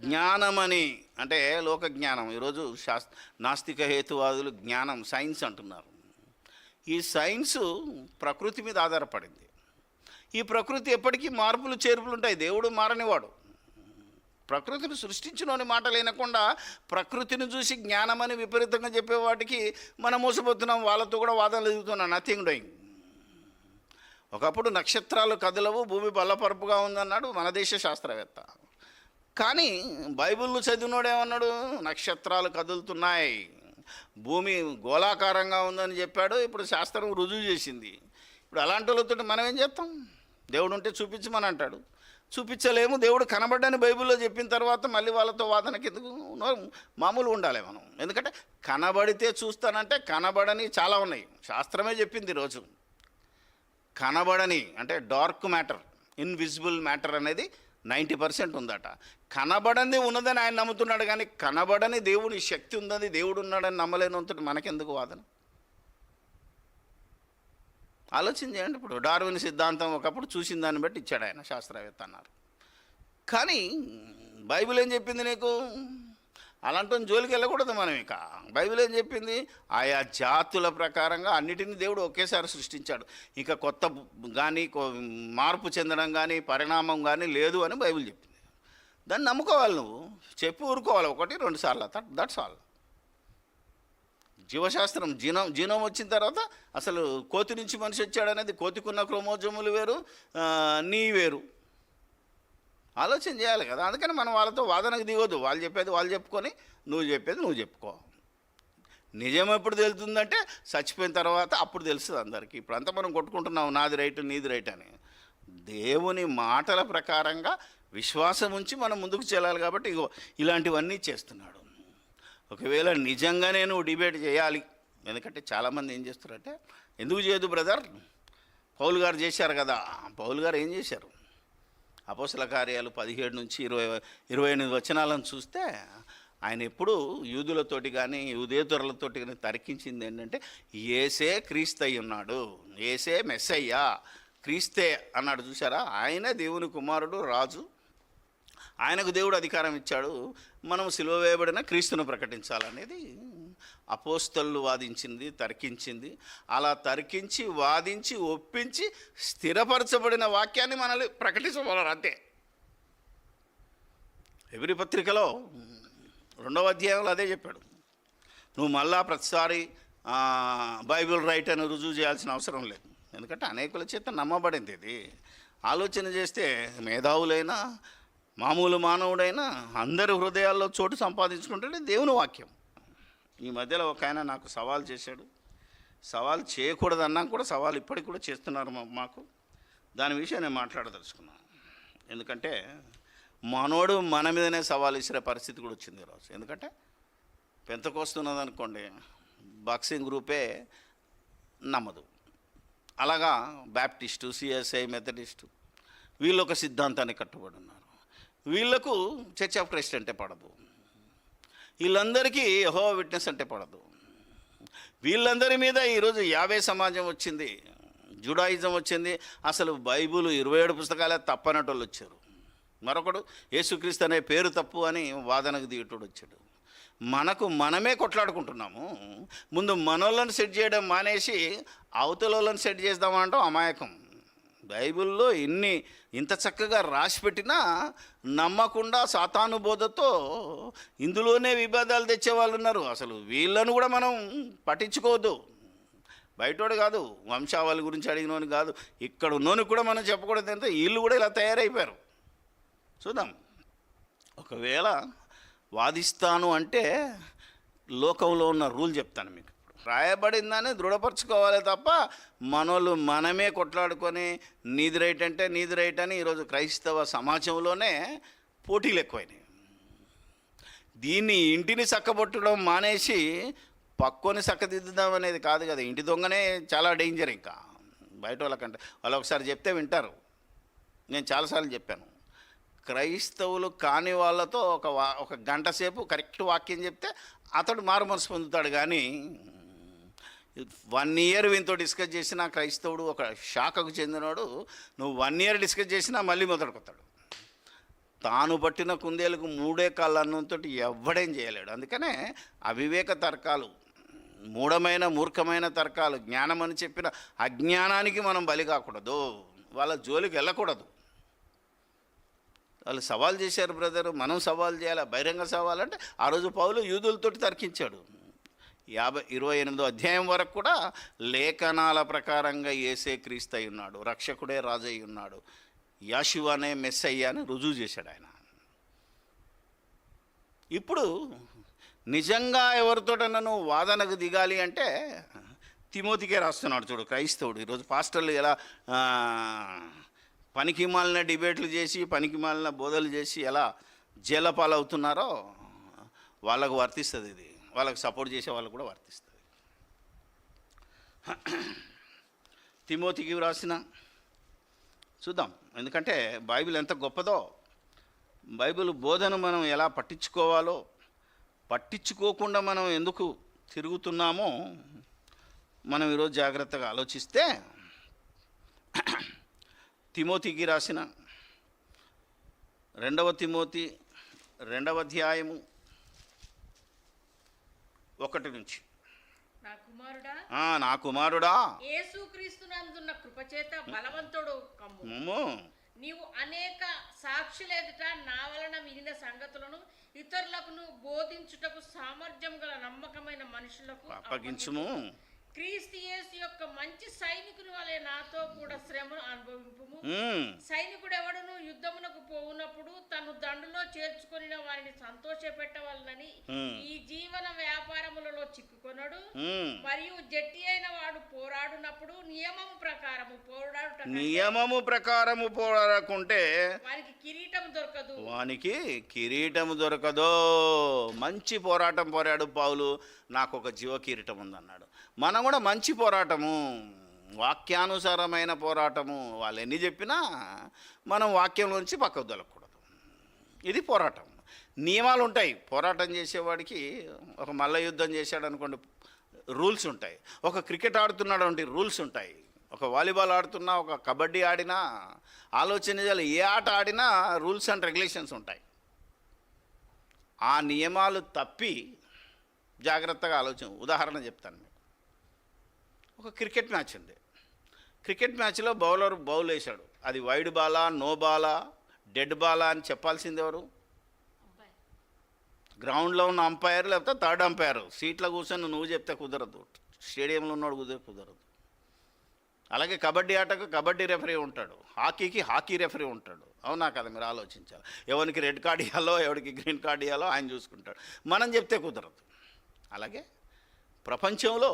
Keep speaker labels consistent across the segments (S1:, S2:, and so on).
S1: జ్ఞానమని అంటే లోక జ్ఞానం. ఈరోజు నాస్తిక హేతువాదులు జ్ఞానం సైన్స్ అంటున్నారు. ఈ సైన్సు ప్రకృతి మీద ఆధారపడింది. ఈ ప్రకృతి ఎప్పటికీ మార్పులు చేర్పులు ఉంటాయి. దేవుడు మారనివాడు. ప్రకృతిని సృష్టించులోని మాట లేనకుండా ప్రకృతిని చూసి జ్ఞానమని విపరీతంగా చెప్పేవాటికి మనం మోసపోతున్నాం. వాళ్ళతో కూడా వాదనలు ఎదుగుతున్నాం. Nothing doing. ఒకప్పుడు నక్షత్రాలు కదలవు, భూమి బల్లపరుపుగా ఉందన్నాడు మన దేశ శాస్త్రవేత్త. కానీ బైబిల్ను చదివినోడు ఏమన్నాడు? నక్షత్రాలు కదులుతున్నాయి, భూమి గోళాకారంగా ఉందని చెప్పాడు. ఇప్పుడు శాస్త్రం రుజువు చేసింది. ఇప్పుడు అలాంటి వాళ్ళతో మనం ఏం చేస్తాం? దేవుడు ఉంటే చూపించమని అంటాడు, చూపించలేము. దేవుడు కనబడ్డని బైబిల్లో చెప్పిన తర్వాత మళ్ళీ వాళ్ళతో వాదనకి ఎందుకు? మామూలు ఉండాలి మనం. ఎందుకంటే కనబడితే చూస్తానంటే కనబడని చాలా ఉన్నాయి. శాస్త్రమే చెప్పింది ఈరోజు. కనబడని అంటే డార్క్ మ్యాటర్, ఇన్విజిబుల్ మ్యాటర్ అనేది 90% ఉందట. కనబడని ఉన్నదని ఆయన నమ్ముతున్నాడు, కానీ కనబడని దేవుని శక్తి ఉందని, దేవుడు ఉన్నాడని నమ్మలేనంతటి మనకెందుకు వాదన? ఆలోచన చేయండి. ఇప్పుడు డార్విన్ సిద్ధాంతం ఒకప్పుడు చూసిన దాన్ని బట్టి ఇచ్చాడు ఆయన, శాస్త్రవేత్త అన్నారు. కానీ బైబిల్ ఏం చెప్పింది నీకు? అలాంటి జోలికి వెళ్ళకూడదు మనం. ఇక బైబిల్ ఏం చెప్పింది? ఆయా జాతుల ప్రకారంగా అన్నిటినీ దేవుడు ఒకేసారి సృష్టించాడు. ఇక కొత్త కానీ మార్పు చెందడం కానీ పరిణామం కానీ లేదు అని బైబిల్ చెప్పింది. దాన్ని నమ్ముకోవాలి. నువ్వు చెప్పి ఊరుకోవాలి 1-2 సార్లు. That's all. జీవశాస్త్రం జీనోమ్ వచ్చిన తర్వాత అసలు కోతి నుంచి మనిషి వచ్చాడనేది, కోతికున్న క్రోమోజోములు వేరు, నీ వేరు. ఆలోచన చేయాలి కదా. అందుకని మనం వాళ్ళతో వాదనకు దిగొద్దు. వాళ్ళు చెప్పేది వాళ్ళు చెప్పుకొని, నువ్వు చెప్పేది నువ్వు చెప్పుకో. నిజం ఎప్పుడు తెలుస్తుందంటే చచ్చిపోయిన తర్వాత అప్పుడు తెలుస్తుంది అందరికీ. ఇప్పుడంతా మనం కొట్టుకుంటున్నాం నాది రైట్ నీది రైట్ అని. దేవుని మాటల ప్రకారంగా విశ్వాసం ఉంచి మనం ముందుకు చెల్లాలి. కాబట్టి ఇలాంటివన్నీ చేస్తున్నాడు. ఒకవేళ నిజంగానే నువ్వు డిబేట్ చేయాలి, ఎందుకంటే చాలామంది ఏం చేస్తారంటే, ఎందుకు చేయదు బ్రదర్, పౌలు గారు చేశారు కదా. పౌలు గారు ఏం చేశారు? అపోస్తల కార్యాలు 17 నుంచి 28 వచనాలను చూస్తే ఆయన ఎప్పుడు యూదులతోటి కానీ యూదేతరులతోటి కానీ తర్కించింది ఏంటంటే, ఏసే క్రీస్తయ్య ఉన్నాడు, ఏసే మెస్సయ్యా, క్రీస్తే అన్నాడు. చూసారా? ఆయనే దేవుని కుమారుడు, రాజు. ఆయనకు దేవుడు అధికారం ఇచ్చాడు. మనం సిలువ వేయబడిన క్రీస్తును ప్రకటించాలనేది అపోస్తలు వాదించింది, తర్కించింది. అలా తర్కించి వాదించి ఒప్పించి స్థిరపరచబడిన వాక్యాన్ని మనల్ని ప్రకటించగలరు అంతే. హెబ్రీ పత్రికలో 2వ అధ్యాయంలో అదే చెప్పాడు. నువ్వు మళ్ళా ప్రతిసారి బైబిల్ రైట్ అని రుజువు చేయాల్సిన అవసరం లేదు. ఎందుకంటే అనేకుల చేత నమ్మబడింది ఇది. ఆలోచన చేస్తే మేధావులైనా మామూలు మానవుడైనా అందరి హృదయాల్లో చోటు సంపాదించుకుంటే దేవుని వాక్యం. ఈ మధ్యలో ఒక ఆయన నాకు సవాల్ చేశాడు. సవాల్ చేయకూడదన్నా కూడా సవాల్ ఇప్పటికి కూడా చేస్తున్నారు మాకు. దాని విషయం నేను మాట్లాడదలుచుకున్నాను. ఎందుకంటే మనోడు మన మీదనే సవాల్ ఇచ్చే పరిస్థితి కూడా వచ్చింది ఈరోజు. ఎందుకంటే పెంతకొస్తున్నది అనుకోండి, బాక్సింగ్ గ్రూపే నమ్మదు. అలాగా బ్యాప్టిస్టు, సిఎస్ఐ, మెథడిస్టు వీళ్ళు ఒక సిద్ధాంతాన్ని కట్టుబడి ఉన్నారు. వీళ్లకు చర్చ్ ఆఫ్ క్రైస్ట్ అంటే పడదు. వీళ్ళందరికీ యెహోవా విట్నెస్ అంటే పడదు. వీళ్ళందరి మీద ఈరోజు యావే సమాజం వచ్చింది, జుడాయిజం వచ్చింది. అసలు బైబిల్ 27 పుస్తకాలే తప్పనట్టు వాళ్ళు వచ్చారు. మరొకడు యేసుక్రీస్తు అనే పేరు తప్పు అని వాదనకు దిగేటోడు వచ్చాడు. మనకు మనమే కొట్లాడుకుంటున్నాము. ముందు మనోళ్ళని సెట్ చేయడం మానేసి అవతలోళ్ళని సెట్ చేద్దామంటాం అమాయకం. బైబిల్లో ఇంత చక్కగా రాసి పెట్టినా నమ్మకుండా సాతాను బోధతో ఇందులోనే విభేదాలు తెచ్చేవాళ్ళు ఉన్నారు. అసలు వీళ్ళను కూడా మనం పట్టించుకోవద్దు. బయటోడు కాదు, వంశావళి గురించి అడిగినోని కాదు, ఇక్కడ ఉన్నోని కూడా మనం చెప్పకూడదు. అంటే వీళ్ళు కూడా ఇలా తయారైపోయారు. చూద్దాం. ఒకవేళ వాదిస్తాను అంటే లోకంలో ఉన్న రూల్ చెప్తాను మీకు. రాయబడిందని దృఢపరచుకోవాలి తప్ప మనోళ్ళు మనమే కొట్లాడుకొని నీది రైట్ అంటే నీది రైట్ అని ఈరోజు క్రైస్తవ సమాజంలోనే పోటీలు ఎక్కువైనాయి. దీన్ని ఇంటిని చక్కబొట్టడం మానేసి పక్కొని చక్కదిద్దుదాం అనేది కాదు కదా. ఇంటి దొంగనే చాలా డేంజర్. ఇంకా బయట వాళ్ళకంటే వాళ్ళు ఒకసారి చెప్తే వింటారు. నేను చాలాసార్లు చెప్పాను, క్రైస్తవులు కాని వాళ్ళతో ఒక గంట సేపు కరెక్ట్ వాక్యం చెప్తే అతడు మారు మనసు పొందుతాడు. కానీ 1 ఇయర్ వీనితో డిస్కస్ చేసినా క్రైస్తవుడు, ఒక శాఖకు చెందినవాడు, నువ్వు 1 ఇయర్ డిస్కస్ చేసినా మళ్ళీ మొదలుకొస్తాడు. తాను పట్టిన కుందేలకు మూడే కాళ్ళ అన్నంతో ఎవ్వడేం చేయలేడు. అందుకనే అవివేక తర్కాలు, మూర్ఖమైన తర్కాలు, జ్ఞానం అని చెప్పిన అజ్ఞానానికి మనం బలి కాకూడదు, వాళ్ళ జోలికి వెళ్ళకూడదు. వాళ్ళు సవాల్ చేశారు బ్రదరు, మనం సవాల్ చేయాలి. బహిరంగ సవాల్ అంటే ఆ రోజు పౌలు యూదులతోటి తర్కించాడు. 28వ అధ్యాయం వరకు కూడా లేఖనాల ప్రకారంగా యేసే క్రీస్తు అయి ఉన్నాడు, రక్షకుడే రాజు అయి ఉన్నాడు, యాషువానే మెస్సయ్య అని రుజువు చేశాడు ఆయన. ఇప్పుడు నిజంగా ఎవరితోటన్నా నువ్వు వాదనకు దిగాలి అంటే తిమోతికే రాస్తున్నాడు చూడు క్రైస్తవుడు. ఈరోజు పాస్టర్లు ఎలా పనికి మాలిన డిబేట్లు చేసి, పనికి మాలిన బోధలు చేసి ఎలా జైలపాలవుతున్నారో వాళ్ళకు వర్తిస్తుంది ఇది, వాళ్ళకు సపోర్ట్ చేసే వాళ్ళకు కూడా వర్తిస్తుంది. తిమోతికి రాసిన చూద్దాం, ఎందుకంటే బైబిల్ ఎంత గొప్పదో, బైబిల్ బోధన మనం ఎలా పట్టించుకోవాలో, పట్టించుకోకుండా మనం ఎందుకు తిరుగుతున్నామో మనం ఈరోజు జాగ్రత్తగా ఆలోచిస్తే, తిమోతికి రాసిన 2వ తిమోతి 2వ అధ్యాయము 1 నుంచి, నా కుమారుడా
S2: యేసుక్రీస్తునందున్న కృపచేత బలవంతుడు కమ్ము. నీవు అనేక సాక్షుల ఎదుట నా వలన వినిన సంగతులను ఇతరులకు బోధించుటకు సామర్థ్యం గల నమ్మకమైన మనుషులకు
S1: అప్పగించుము.
S2: క్రీస్తు యేసు యొక్క మంచి సైనికుని వలె నాతో కూడా శ్రమను అనుభవింపుము. సైనికుడు ఎవడును యుద్ధమునకు పోవునప్పుడు తను దండులో చేర్చుకొని వారిని సంతోష పెట్టవాలని ఈ జీవన వ్యాపారములలో చిక్కుకొనడు. మరియు జట్టి అయిన వాడు పోరాడునప్పుడు నియమము ప్రకారము పోరాడకుంటే వానికి కిరీటం దొరకదు. మంచి పోరాటం పోరాడు పౌలు, నాకు ఒక జీవ కిరీటం ఉందన్నాడు. మనం కూడా మంచి పోరాటము, వాక్యానుసారమైన పోరాటము, వాళ్ళు ఎన్ని చెప్పినా మనం వాక్యం నుంచి పక్కకు దొరకకూడదు. ఇది పోరాటం. నియమాలు ఉంటాయి. పోరాటం చేసేవాడికి, ఒక మల్ల యుద్ధం చేశాడు అనుకోండి, రూల్స్ ఉంటాయి. ఒక క్రికెట్ ఆడుతున్నాడు అంటే రూల్స్ ఉంటాయి. ఒక వాలీబాల్ ఆడుతున్నా, ఒక కబడ్డీ ఆడినా, ఆలోచన చేయాలి, ఏ ఆట ఆడినా రూల్స్ అండ్ రెగ్యులేషన్స్ ఉంటాయి. ఆ నియమాలు తప్పి జాగ్రత్తగా ఉదాహరణ చెప్తాను మీకు. ఒక క్రికెట్ మ్యాచ్ ఉంది. క్రికెట్ మ్యాచ్లో బౌలర్ బౌల్ వేశాడు, అది వైడ్ బాలా, నో బాలా, డెడ్ బాలా అని చెప్పాల్సింది ఎవరు? గ్రౌండ్లో ఉన్న అంపైర్, లేకపోతే థర్డ్ అంపైర్. సీట్లో కూర్చొని నువ్వు చెప్తే కుదరదు, స్టేడియంలో ఉన్నాడు కుదరదు. అలాగే కబడ్డీ ఆటకు కబడ్డీ రెఫరీ ఉంటాడు, హాకీకి హాకీ రెఫరీ ఉంటాడు. అవునా కదా? మీరు ఆలోచించాలి. ఎవరికి రెడ్ కార్డ్ ఇవ్వాలో, ఎవరికి గ్రీన్ కార్డ్ ఇవ్వాలో ఆయన చూసుకుంటాడు. మనం చెప్తే కుదరదు. అలాగే ప్రపంచంలో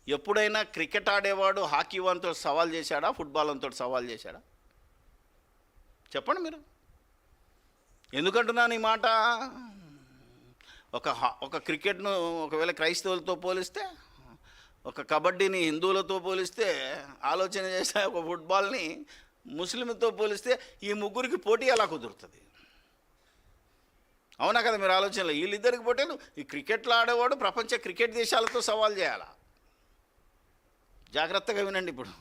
S2: ఎప్పుడైనా క్రికెట్ ఆడేవాడు హాకీ వానితో సవాల్ చేశాడా, ఫుట్బాల్ వానితో సవాల్ చేశాడా? చెప్పండి మీరు. ఎందుకంటున్నాను ఈ మాట? ఒక క్రికెట్ను ఒకవేళ క్రైస్తవులతో పోలిస్తే, ఒక కబడ్డీని హిందువులతో పోలిస్తే, ఆలోచన చేస్తే ఒక ఫుట్బాల్ని ముస్లింతో పోలిస్తే ఈ ముగ్గురికి పోటీ ఎలా కుదురుతుంది? అవునా కదా? మీరు ఆలోచనలో వీళ్ళిద్దరికి పోటీలు. ఈ క్రికెట్లో ఆడేవాడు ప్రపంచ క్రికెట్ దేశాలతో సవాల్ చేయాలా? జాగ్రత్తగా వినండి. ఇప్పుడు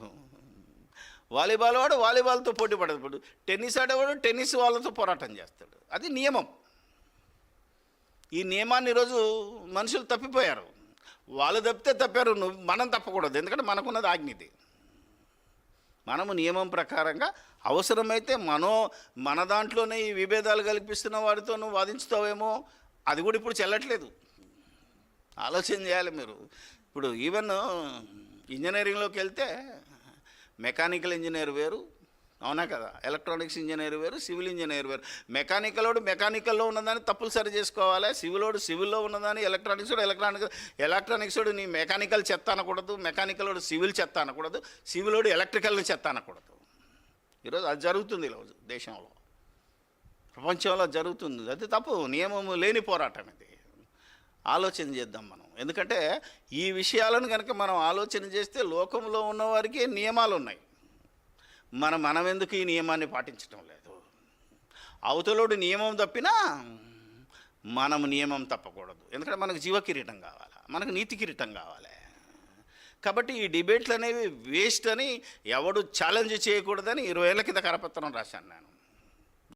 S2: వాలీబాల్ వాడు వాలీబాల్తో పోటీ పడదు. ఇప్పుడు టెన్నిస్ ఆడేవాడు టెన్నిస్ వాళ్ళతో పోరాటం చేస్తాడు. అది నియమం. ఈ నియమాన్ని ఈరోజు మనుషులు తప్పిపోయారు. వాళ్ళు తప్పితే తప్పారు, మనం తప్పకూడదు. ఎందుకంటే మనకున్నది ఆజ్ఞది. మనము నియమం ప్రకారంగా అవసరమైతే మన దాంట్లోనే ఈ విభేదాలు కల్పిస్తున్న వాడితో నువ్వు వాదించుతావేమో, అది కూడా ఇప్పుడు చెల్లట్లేదు. ఆలోచన చేయాలి మీరు. ఇప్పుడు ఈవెన్ ఇంజనీరింగ్లోకి వెళ్తే మెకానికల్ ఇంజనీర్ వేరు, అవునా కదా? ఎలక్ట్రానిక్స్ ఇంజనీర్ వేరు, సివిల్ ఇంజనీర్ వేరు. మెకానికల్లో ఉన్నదాన్ని తప్పులు సరి చేసుకోవాలి, సివిల్లో ఉన్నదాన్ని ఎలక్ట్రానిక్స్ నీ మెకానికల్ చెత్త అనకూడదు, మెకానికల్ సివిల్ చెత్త అనకూడదు, సివిల్ ఎలక్ట్రికల్ని చెత్త అనకూడదు. ఈరోజు అది జరుగుతుంది. ఈరోజు దేశంలో, ప్రపంచంలో జరుగుతుంది. అది తప్పు. నియమము లేని పోరాటం ఇది. ఆలోచన చేద్దాం మనం. ఎందుకంటే ఈ విషయాలను కనుక మనం ఆలోచన చేస్తే లోకంలో ఉన్నవారికి నియమాలు ఉన్నాయి. మనం ఎందుకు ఈ నియమాన్ని పాటించడం లేదు? అవతలోడు నియమం తప్పినా మనం నియమం తప్పకూడదు. ఎందుకంటే మనకు జీవ కిరీటం కావాలి, మనకు నీతి కిరీటం కావాలి. కాబట్టి ఈ డిబేట్లు అనేవి వేస్ట్ అని ఎవడు ఛాలెంజ్ చేయకూడదని 20 ఏళ్ళ కింద కరపత్రం రాశాను నేను.